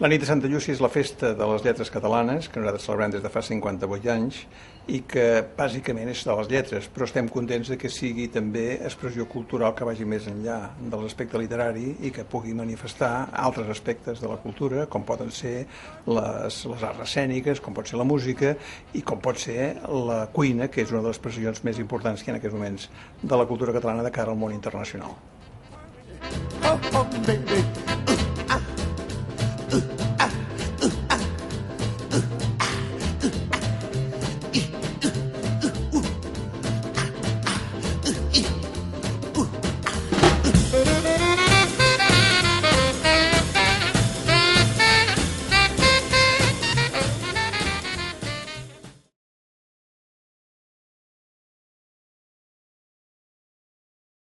La nit de Santa Llúcia és la festa de les lletres catalanes, que nosaltres celebrem des de fa 58 anys, i que bàsicament és de les lletres, però estem contents de que sigui també expressió cultural que vagi més enllà de l'aspecte literari i que pugui manifestar altres aspectes de la cultura, com poden ser les arts escèniques, com pot ser la música i com pot ser la cuina, que és una de les expressions més importants que hi ha en aquests moments de la cultura catalana de cara al món internacional. Oh, oh, baby.